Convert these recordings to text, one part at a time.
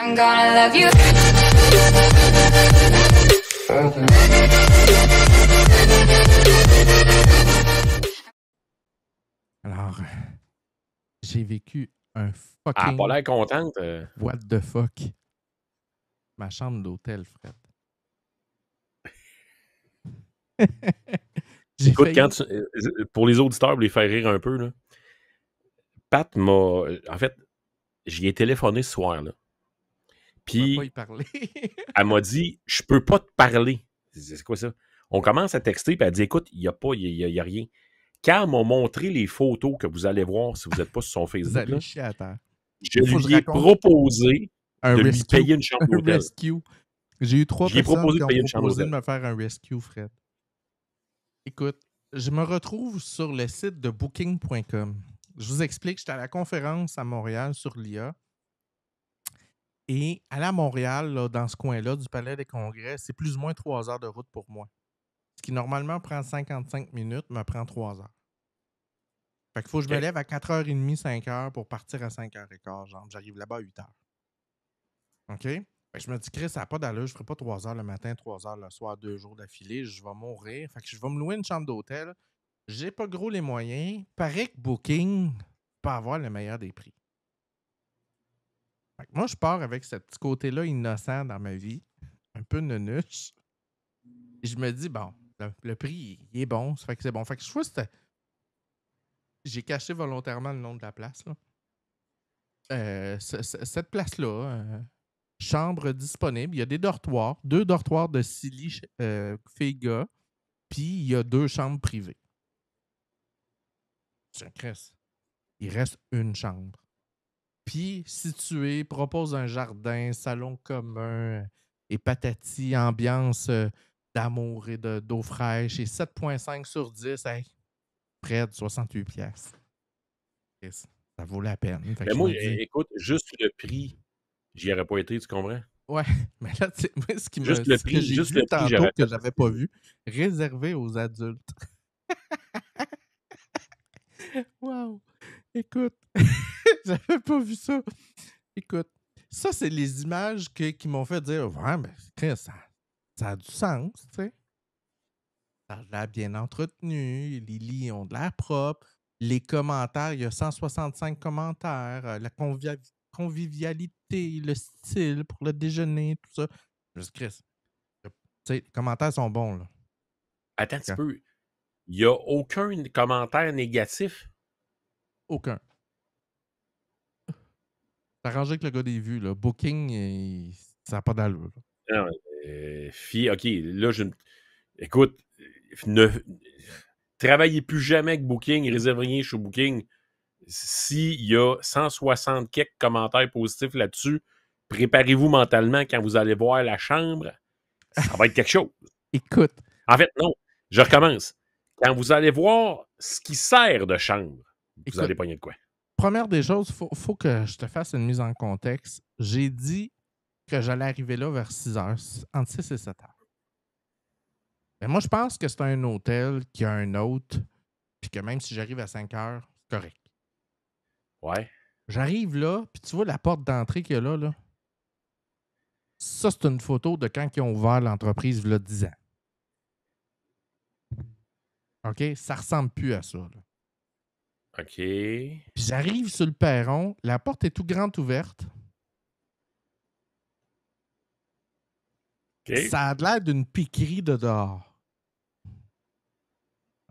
I'm gonna love you. Alors, j'ai vécu un Elle n'a fucking pas l'air contente. what the fuck. Ma chambre d'hôtel, Fred. J'ai Écoute, failli... pour les auditeurs, pour les faire rire un peu, là, Pat m'a... En fait, j'y ai téléphoné ce soir, là. On va pas Puis, y parler. elle m'a dit, je peux pas te parler. C'est quoi ça? On commence à texter, puis elle dit, écoute, il n'y a pas, il y a rien. Quand elle m'a montré les photos que vous allez voir si vous n'êtes pas sur son Vous Facebook, allez là, chier à terre. je Il faut que lui je ai raconte proposé un de lui rescue. payer une chambre Un d'hôtel. rescue. J'ai eu 3 J'y ai personnes proposé qui de ont payer une chambre proposé de d'hôtel. me faire un rescue, Fred. Écoute, je me retrouve sur le site de booking.com. Je vous explique, j'étais à la conférence à Montréal sur l'IA. Et aller à Montréal, là, dans ce coin-là du Palais des Congrès, c'est plus ou moins 3 heures de route pour moi. Ce qui normalement prend 55 minutes me prend 3 heures. Fait qu'il faut que je me lève à 4h30, 5h pour partir à 5h15. Genre, j'arrive là-bas à 8h. OK? Fait que je me dis, Chris, ça n'a pas d'allure. Je ne ferai pas 3 heures le matin, 3 heures le soir, 2 jours d'affilée. Je vais mourir. Fait que je vais me louer une chambre d'hôtel. J'ai pas gros les moyens. Paraît que Booking peut avoir le meilleur des prix. Fait que moi, je pars avec ce petit côté-là innocent dans ma vie. Un peu nenuche. Et je me dis, bon, le prix, il est bon. Ça fait que c'est bon. Fait que je vois que j'ai caché volontairement le nom de la place. Là. Cette place-là, chambre disponible. Il y a des dortoirs. 2 dortoirs de 6 lits filles-gars. Puis il y a 2 chambres privées. Il reste une chambre. Puis situé, propose un jardin, salon commun et patati, ambiance d'amour et d'eau fraîche. Et 7,5 sur 10, hey, près de 68 piastres. Ça vaut la peine. Fait que Mais je moi, me dis, écoute, juste le prix, j'y aurais pas été, tu comprends? ouais, mais là, moi, ce Juste le que prix, j'ai vu tantôt j'aurais que fait. j'avais pas vu, réservé aux adultes. Wow! Écoute, j'avais pas vu ça. Écoute, ça, c'est les images qui m'ont fait dire, ouais, mais Chris, ça a du sens, tu sais. Ça a l'air bien entretenu, les lits ont de l'air propre, les commentaires, il y a 165 commentaires, la convivialité, le style pour le déjeuner, tout ça. Je me dis, Chris, tu sais, les commentaires sont bons, là. Attends un petit peu. Il n'y a aucun commentaire négatif? Aucun. C'est arrangé avec le gars des vues, là. Booking, ça n'a pas d'allure. Non, OK, là, écoute, ne travaillez plus jamais avec Booking, réservez rien chez Booking. S'il y a 160 quelques commentaires positifs là-dessus, préparez-vous mentalement quand vous allez voir la chambre. Ça va être quelque chose. Écoute. En fait, non. Je recommence. Quand vous allez voir ce qui sert de chambre, vous allez pogner de quoi? Première des choses, il faut que je te fasse une mise en contexte. J'ai dit que j'allais arriver là vers 6 heures, entre 6 et 7 heures. Mais moi, je pense que c'est un hôtel qui a un hôte, puis que même si j'arrive à 5 heures, c'est correct. Ouais. J'arrive là, puis tu vois la porte d'entrée qu'il y a là? Ça, c'est une photo de quand ils ont ouvert l'entreprise, il y a 10 ans. OK? Ça ressemble plus à ça, là. OK. Puis j'arrive sur le perron, la porte est tout grande ouverte. OK. Ça a l'air d'une piquerie de dehors.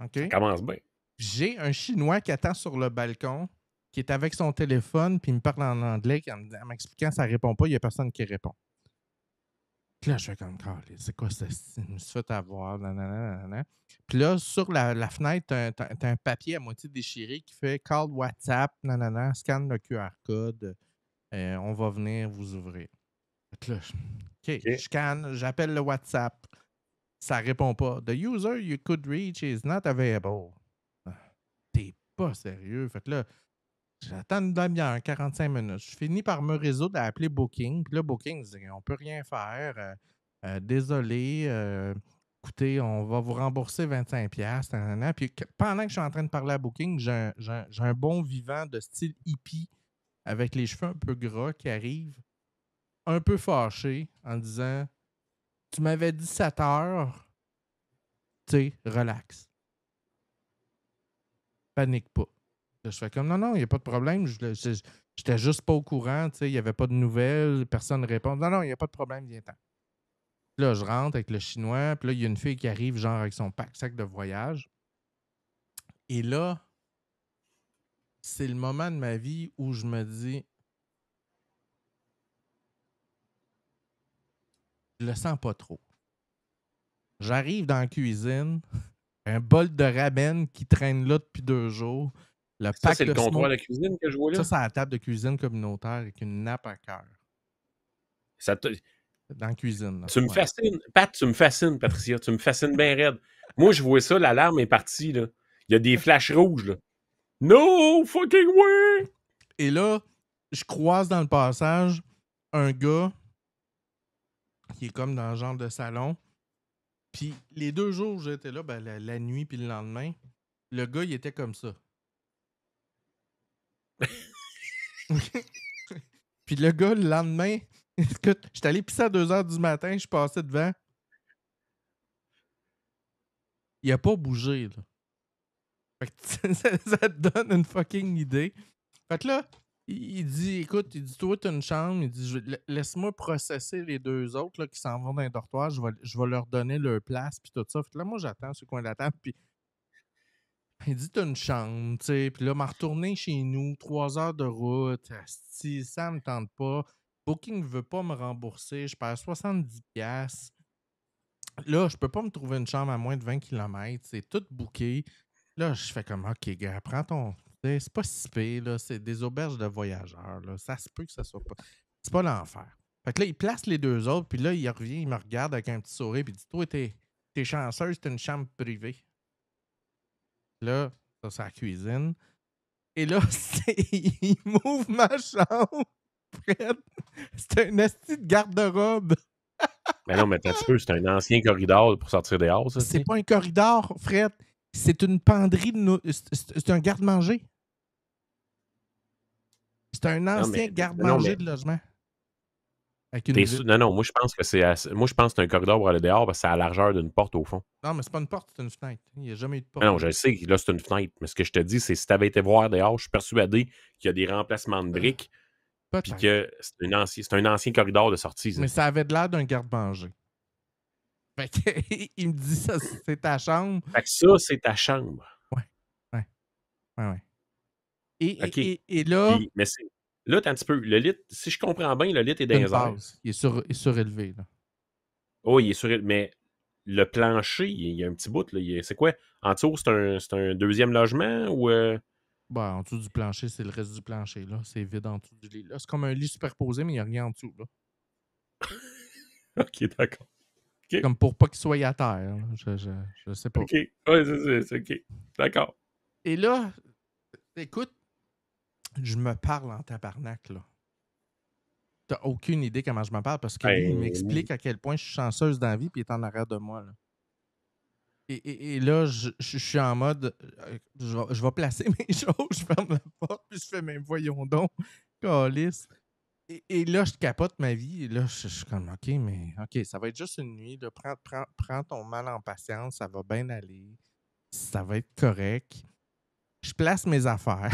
OK? Ça commence bien. J'ai un Chinois qui attend sur le balcon, qui est avec son téléphone, puis il me parle en anglais, en m'expliquant ça ne répond pas, il n'y a personne qui répond. Puis là, je fais comme, c'est quoi ça? Je me suis fait avoir. Nanana. Puis là, sur la fenêtre, tu as un papier à moitié déchiré qui fait Call WhatsApp, nanana, scanne le QR code, on va venir vous ouvrir. Là, je scanne, j'appelle le WhatsApp, ça ne répond pas. The user you could reach is not available. T'es pas sérieux. Fait que là, j'attends une demi-heure, 45 minutes. Je finis par me résoudre à appeler Booking. Puis là, Booking dit on peut rien faire. Désolé. Écoutez, on va vous rembourser 25$. Puis pendant que je suis en train de parler à Booking, j'ai un bon vivant de style hippie avec les cheveux un peu gras qui arrive. un peu fâché en disant « Tu m'avais dit 7 heures, tu sais, relax. Panique pas. » Là, je fais comme « Non, non, il n'y a pas de problème. J'étais juste pas au courant, tu sais, il n'y avait pas de nouvelles, personne ne répond. Non, non, il n'y a pas de problème, viens-t'en. » Là, je rentre avec le Chinois, puis là, il y a une fille qui arrive, genre, avec son pack-sac de voyage. Et là, c'est le moment de ma vie où je me dis, je le sens pas trop. J'arrive dans la cuisine, un bol de ramen qui traîne là depuis 2 jours, le Ça, pack c'est le de comptoir smoke. de cuisine que je vois Ça, là? c'est à la table de cuisine communautaire avec une nappe à cœur. Ça te- Dans la cuisine, là. Tu me Ouais. fascines. Pat, tu me fascines, Patricia. Tu me fascines bien raide. Moi, je vois ça, l'alarme est partie, là. Il y a des flashs rouges, là. No fucking way! Et là, je croise dans le passage un gars qui est comme dans le genre de salon. Puis les 2 jours où j'étais là, ben, la nuit puis le lendemain, le gars, il était comme ça. Puis le gars, le lendemain, écoute, j'étais allé pisser à 2 heures du matin, je passais devant. Il a pas bougé, là. Fait que ça te donne une fucking idée. Fait que là, il dit, écoute, il dit, toi, t'as une chambre. Il dit, laisse-moi processer les 2 autres là, qui s'en vont dans les dortoirs. Je vais leur donner leur place, puis tout ça. Fait que là, moi, j'attends sur le coin de la table, puis il dit, t'as une chambre, tu sais. Puis là, m'a retourné chez nous, 3 heures de route. Asti, ça me tente pas. Booking ne veut pas me rembourser. Je perds 70$. Là, je peux pas me trouver une chambre à moins de 20 km. C'est tout booké. Là, je fais comme, OK, gars, prends ton. C'est pas si pire, là. C'est des auberges de voyageurs, là. Ça se peut que ça soit pas. C'est pas l'enfer. Fait que là, il place les 2 autres, puis là, il revient, il me regarde avec un petit sourire, puis il dit, toi, t'es chanceuse, t'as une chambre privée. Là, ça, c'est la cuisine. Et là, il m'ouvre ma chambre, Fred. C'est un esti de garde-robe. Mais non, mais attends un petit peu, c'est un ancien corridor pour sortir dehors, ça, tu C'est sais. pas un corridor, Fred. C'est une penderie de. C'est un garde-manger. C'est un Non, ancien non, garde-manger mais de logement. Avec une vitre. Non, non, moi, je pense que moi, je pense que c'est un corridor pour aller dehors parce que c'est à la largeur d'une porte, au fond. Non, mais c'est pas une porte, c'est une fenêtre. Il n'y a jamais eu de Ah porte non, là. je le sais, là, c'est une fenêtre. Mais ce que je te dis, c'est si tu avais été voir dehors, je suis persuadé qu'il y a des remplacements de briques, puis Peut-être. que c'est un ancien corridor de sortie, ça. Mais ça avait de l'air d'un garde-manger. Fait que, il me dit ça, c'est ta chambre. Fait que ça, c'est ta chambre. Ouais, ouais, ouais, ouais. Et, OK. et, et, et là, Puis, mais c'est. Là, attends un petit peu. Le lit, si je comprends bien, le lit est c'est dans une les airs. base. Il est surélevé. Là. Oh, il est sur. Mais le plancher, il y a un petit bout, là. C'est quoi? En dessous, c'est un deuxième logement ou. Bah, en dessous du plancher, c'est le reste du plancher. Là. C'est vide en dessous du lit. Là. C'est comme un lit superposé, mais il n'y a rien en dessous. Là. OK, d'accord. OK. Comme pour pas qu'il soit à terre. Là. Je sais pas. OK. Ouais, c'est OK. D'accord. Et là, écoute, je me parle en tabarnak, là. T'as aucune idée comment je me parle parce que lui, il Ben, m'explique à quel point je suis chanceuse dans la vie puis il est en arrière de moi, là. Et là, je suis en mode, je vais placer mes choses, je ferme la porte puis je fais, mais voyons donc, câlisse. Et là, je capote ma vie. Et là, je suis comme, OK, mais OK, ça va être juste une nuit. Là. Prends ton mal en patience, ça va bien aller. Ça va être correct. Je place mes affaires.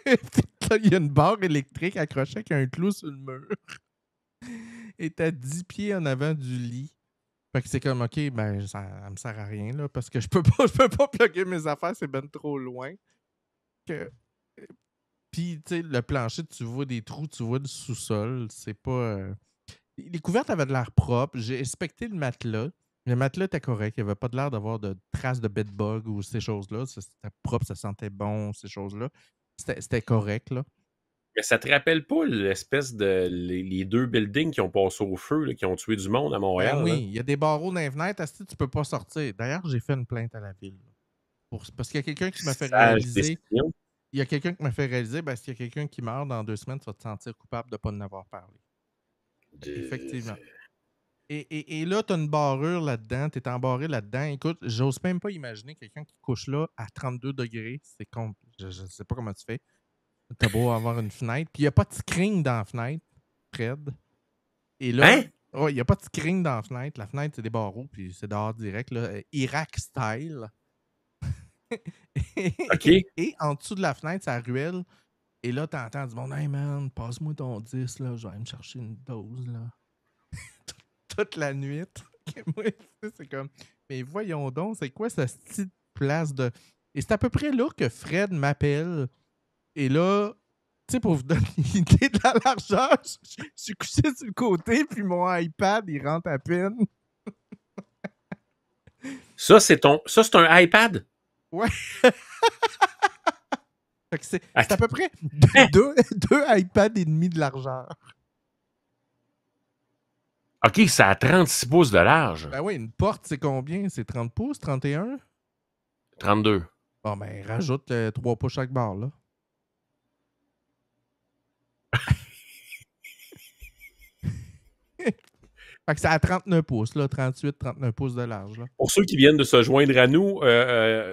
Puis là, il y a une barre électrique accrochée avec un clou sur le mur. Et t'as 10 pieds en avant du lit. Fait que c'est comme, OK, ben, ça me sert à rien, là, parce que je peux pas plugger mes affaires, c'est ben trop loin. Que... Puis, tu sais, le plancher, tu vois des trous, tu vois du sous-sol. C'est pas. Les couvertes avaient de l'air propre. J'ai inspecté le matelas. Le matelas était correct. Il n'y avait pas de l'air d'avoir de traces de bedbug ou ces choses-là. C'était propre, ça sentait bon, ces choses-là. C'était correct, là. mais ça te rappelle pas l'espèce de. Les deux buildings qui ont passé au feu, là, qui ont tué du monde à Ben Montréal, là? oui, il y a des barreaux dans les fenêtres. Asti, tu peux pas sortir. D'ailleurs, j'ai fait une plainte à la ville. Parce qu'il y a quelqu'un qui m'a fait Sage réaliser. décision. Il y a quelqu'un qui m'a fait réaliser, ben, s'il y a quelqu'un qui meurt dans 2 semaines, tu vas te sentir coupable de ne pas en avoir parlé. Effectivement. Et là, tu as une barrure là-dedans, tu es embarré là-dedans. Écoute, j'ose même pas imaginer quelqu'un qui couche là à 32 degrés. C'est con. Je sais pas comment tu fais. T'as beau avoir une fenêtre. Puis il n'y a pas de screen dans la fenêtre, Fred. Et là, Hein? ouais, il n'y a pas de screen dans la fenêtre. La fenêtre, c'est des barreaux, puis c'est dehors direct, là, Irak style. OK. Et en dessous de la fenêtre, c'est la ruelle. Et là, t'entends du monde, hey man, passe-moi ton 10, là, je vais aller me chercher une dose, là. Toute la nuit. Moi, c'est comme, mais voyons donc, c'est quoi cette petite place de. Et c'est à peu près là que Fred m'appelle. Et là, tu sais, pour vous donner une idée de la largeur, je suis couché sur le côté, puis mon iPad, il rentre à peine. Ça, c'est un iPad? Ouais. Fait que c'est à Attends. peu près Hein? deux iPads et demi de largeur. OK, ça a 36 pouces de large. Ben oui, une porte, c'est combien? C'est 30 pouces, 31? 32. Bon, ben, rajoute 3 pouces chaque barre, là. Fait que c'est à 39 pouces, là, 38, 39 pouces de large, là. Pour ceux qui viennent de se joindre à nous,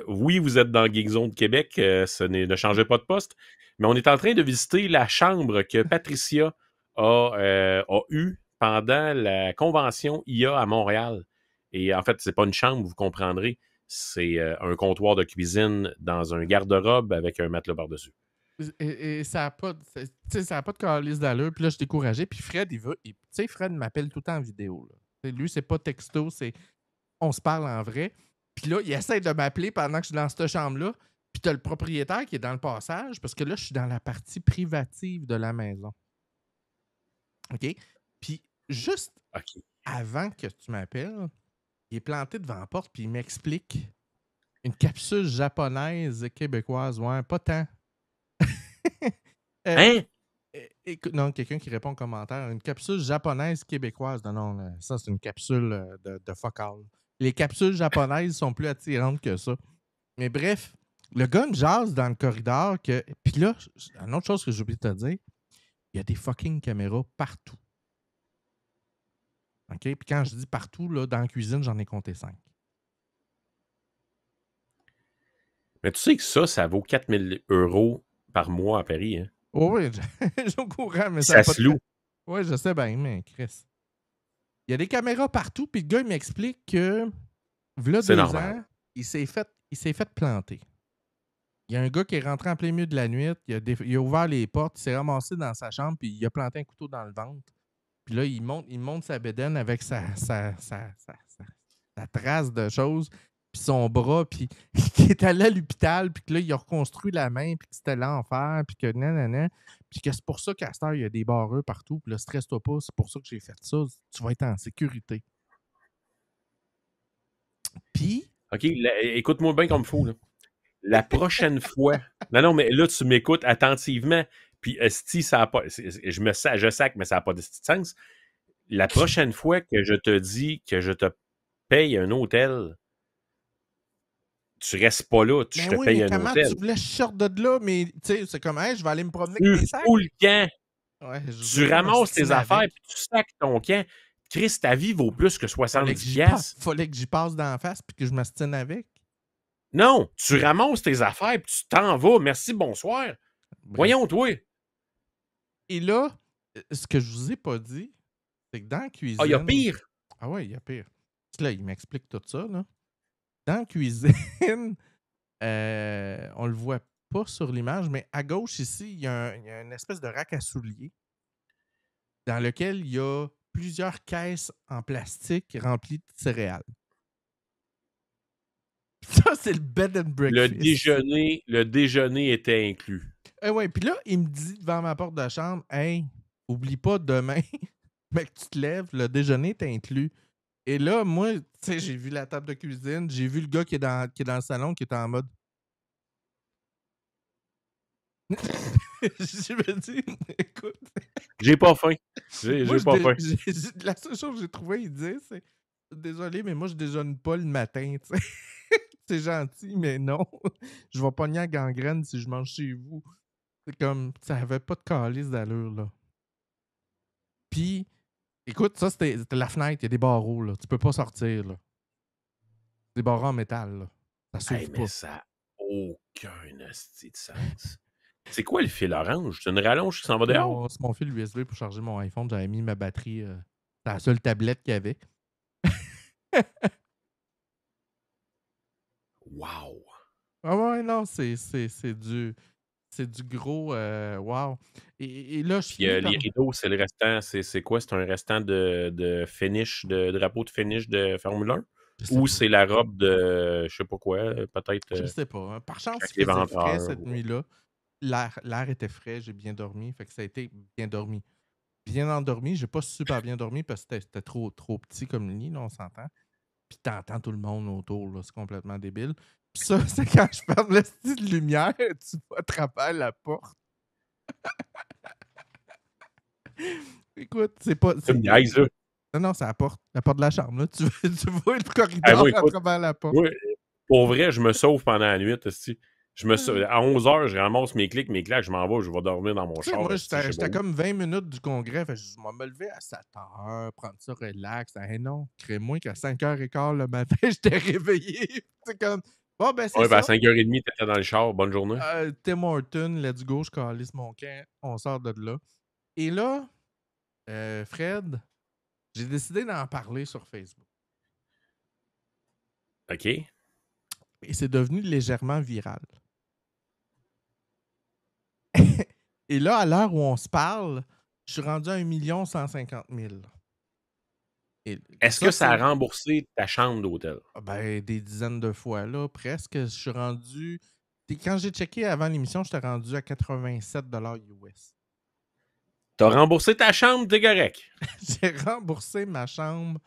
oui, vous êtes dans Geekzone de Québec, ne changez pas de poste, mais on est en train de visiter la chambre que Patricia a eue pendant la convention IA à Montréal. Et en fait, c'est pas une chambre, vous comprendrez, c'est un comptoir de cuisine dans un garde-robe avec un matelas par-dessus. Et ça n'a pas, ça a pas de calice d'allure. Puis là, je suis découragé. Puis Fred, il veut. Tu sais, Fred m'appelle tout le temps en vidéo. Là. Lui, c'est pas texto, c'est on se parle en vrai. Puis là, il essaie de m'appeler pendant que je suis dans cette chambre-là. Puis t'as le propriétaire qui est dans le passage, parce que là, je suis dans la partie privative de la maison. OK? Puis juste OK. avant que tu m'appelles, il est planté devant la porte, puis il m'explique une capsule japonaise québécoise. Ouais, pas tant. Euh, Hein? non, quelqu'un qui répond en commentaire. Une capsule japonaise québécoise. Non, non, ça, c'est une capsule de fuck all. Les capsules japonaises sont plus attirantes que ça. Mais bref, le gars me jase dans le corridor que. Puis là, une autre chose que j'ai oublié de te dire, il y a des fucking caméras partout. OK? Puis quand je dis partout, là, dans la cuisine, j'en ai compté 5. Mais tu sais que ça vaut 4000 € par mois à Paris, hein? Oui, je suis au courant, mais ça n'a Ça pas se de. loue. Oui, je sais bien, mais Chris. Il y a des caméras partout, puis le gars, il m'explique que, v'là C'est 2 normal. ans, il s'est fait planter. Il y a un gars qui est rentré en plein milieu de la nuit, il a ouvert les portes, il s'est ramassé dans sa chambre, puis il a planté un couteau dans le ventre. Puis là, il monte sa bédaine avec sa trace de choses, puis son bras, puis qui est allé à l'hôpital, puis que là, il a reconstruit la main, puis que c'était l'enfer, puis que nanana, puis que c'est pour ça qu'à cette heure, il y a des barreux partout, puis là, stresse-toi pas, c'est pour ça que j'ai fait ça, tu vas être en sécurité. Puis, OK, écoute-moi bien comme il faut, là. La prochaine fois. Non, mais là, tu m'écoutes attentivement. Puis, si ça n'a pas. Je sac, mais ça n'a pas de sens. La prochaine fois que je te dis que je te paye un hôtel, tu restes pas là, je ben te oui, paye mais un comment hôtel. tu voulais que je sorte de là, mais tu sais, c'est comme, hey, je vais aller me promener avec Tu mes sacs. fous le camp. Ouais, je Tu voulais pas ramasses tes m'ostiner affaires avec. puis tu sacs ton camp. Chris, ta vie vaut plus que Fallait que 70 j'y passe, piastres. fallait que j'y passe d'en face puis que je m'astine avec. Non, tu ramasses tes affaires puis tu t'en vas. Merci, bonsoir. Bref. Voyons, toi. Et là, ce que je vous ai pas dit, c'est que dans la Ah, il y a cuisine. pire. Ah ouais, il y a pire. Là, il m'explique tout ça. Là. Dans la cuisine, on le voit pas sur l'image, mais à gauche ici, il y a une espèce de rack à souliers dans lequel il y a plusieurs caisses en plastique remplies de céréales. Ça, c'est le bed and breakfast. Le déjeuner était inclus. Ouais, puis là, il me dit devant ma porte de chambre, hey, oublie pas demain, mais que tu te lèves, le déjeuner est inclus. Et là, moi, tu sais, j'ai vu la table de cuisine, j'ai vu le gars qui est dans le salon qui est en mode. Je me dis, écoute. J'ai pas faim. Moi, J'ai pas faim. la seule chose que j'ai trouvé, il dit, c'est désolé, mais moi, je déjeune pas le matin, tu sais. C'est gentil, mais non. Je vais pogner la gangrène si je mange chez vous. C'est comme, ça avait pas de calice d'allure, là. Puis, écoute, ça, c'était la fenêtre, il y a des barreaux, là. Tu peux pas sortir, là. Des barreaux en métal, là. Ça s'ouvre Hey, pas. mais ça n'a aucun asti de sens. C'est quoi le fil orange? C'est une rallonge qui s'en va dehors? C'est mon fil USB pour charger mon iPhone. J'avais mis ma batterie C'était la seule tablette qu'il y avait. Wow! Ah ouais, non, c'est du gros wow. Et là, je Puis finis les comme. rideaux, c'est le restant, c'est quoi? C'est un restant de finish, de drapeau de finish de Formule 1? Je sais Ou pas. c'est la robe de, je sais pas quoi, peut-être Je sais pas. Hein. Par chance, chaque il faisait frais éventreur? cette nuit-là. L'air était frais, j'ai bien dormi. Fait que ça a été bien dormi. Bien endormi. J'ai pas super bien dormi parce que c'était trop petit comme lit, là, on s'entend. Puis t'entends tout le monde autour, là. C'est complètement débile. Puis ça, c'est quand je ferme le style de lumière, tu vois à travers la porte. Écoute, c'est pas. Tu me niaises, là. Non, non, c'est la porte de la chambre. Là. Tu vois le Ah, corridor moi, à écoute, travers la porte. moi, pour vrai, je me sauve pendant la nuit, esti. À 11h, je ramasse mes clics, mes claques, je m'en vais, je vais dormir dans mon Tu sais, char, moi, esti, je sais pas j'étais où. comme 20 minutes du congrès. Fait que je vais me lever à 7 heures, prendre ça relax. Hey non, crée-moi qu'à 5h15 le matin, j'étais réveillé. C'est comme, bon, ben, c'est Ouais, ben à ça. 5h30, t'étais dans le char, bonne journée. Tim Horton, let's go, je calisse mon camp. On sort de là. Et là, Fred, j'ai décidé d'en parler sur Facebook. OK. Et c'est devenu légèrement viral. Et là, à l'heure où on se parle, je suis rendu à 1 150 000. Et Est-ce que ça, ça a c'est remboursé ta chambre d'hôtel? ben, des dizaines de fois, là, presque. Je suis rendu. Quand j'ai checké avant l'émission, j'étais rendu à 87 US. T'as remboursé ta chambre, t'es correct. J'ai remboursé ma chambre.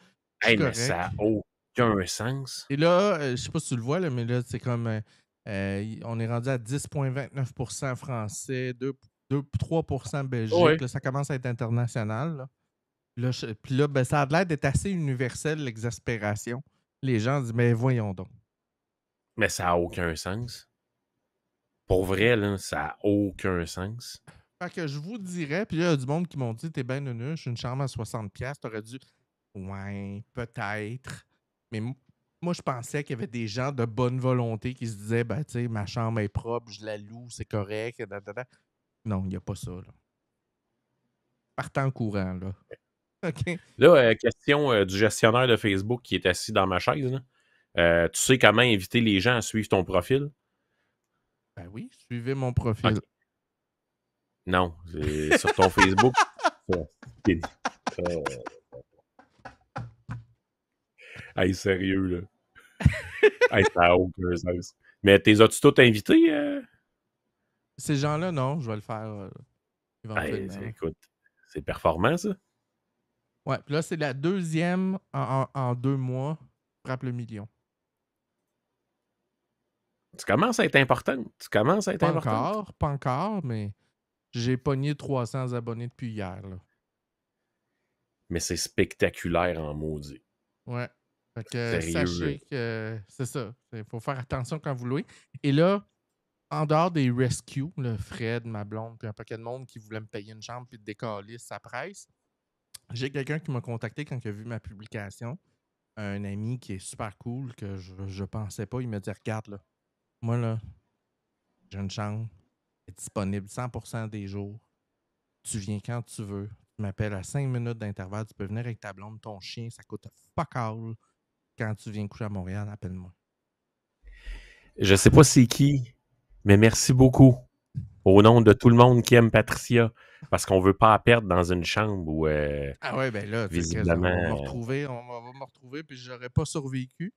Je suis Hey, mais correct. ça n'a aucun sens. Et là, je sais pas si tu le vois, là, mais là, c'est comme. On est rendu à 10,29% français, 3% Oui. Belgique. Là, ça commence à être international. Là. Puis là, ben, ça a l'air d'être assez universel, l'exaspération. Les gens disent, mais voyons donc. Mais ça n'a aucun sens. Pour vrai, là, ça n'a aucun sens. Fait que je vous dirais, puis il y a du monde qui m'ont dit, t'es ben nunuche, une chambre à 60$, t'aurais dû. Ouais, peut-être. Mais moi, je pensais qu'il y avait des gens de bonne volonté qui se disaient, ben, tu sais, ma chambre est propre, je la loue, c'est correct. Non, il n'y a pas ça, là. Partant en courant, là. OK? Là, question du gestionnaire de Facebook qui est assis dans ma chaise. Là. Tu sais comment inviter les gens à suivre ton profil? Ben oui, suivez mon OK. profil. Non, c'est sur ton Facebook. Hey, sérieux, là. Hey, ça n'a aucun sens. Mais t'es as-tu tous invités? Ces gens-là, non, je vais le faire Hey, éventuellement. écoute, c'est performant, ça. Ouais, puis là, c'est la deuxième en 2 mois. Frappe le million. Tu commences à être importante. Tu commences à être importante. Pas encore, mais j'ai pogné 300 abonnés depuis hier. Là. Mais c'est spectaculaire en maudit. Ouais. Fait que Sérieux. sachez que c'est ça. Il faut faire attention quand vous louez. Et là, en dehors des rescues, le Fred, ma blonde, puis un paquet de monde qui voulait me payer une chambre puis de décaler sa presse, j'ai quelqu'un qui m'a contacté quand il a vu ma publication. Un ami qui est super cool que je pensais pas. Il m'a dit regarde là, moi là, j'ai une chambre, elle est disponible 100% des jours. Tu viens quand tu veux. Tu m'appelles à 5 minutes d'intervalle. Tu peux venir avec ta blonde, ton chien. Ça coûte fuck all. Quand tu viens coucher à Montréal, appelle-moi. Je sais pas c'est qui, mais merci beaucoup. Au nom de tout le monde qui aime Patricia. Parce qu'on veut pas la perdre dans une chambre où, Ah ouais, ben là, tu sais, on va me visiblement... retrouver, puis j'aurais pas survécu.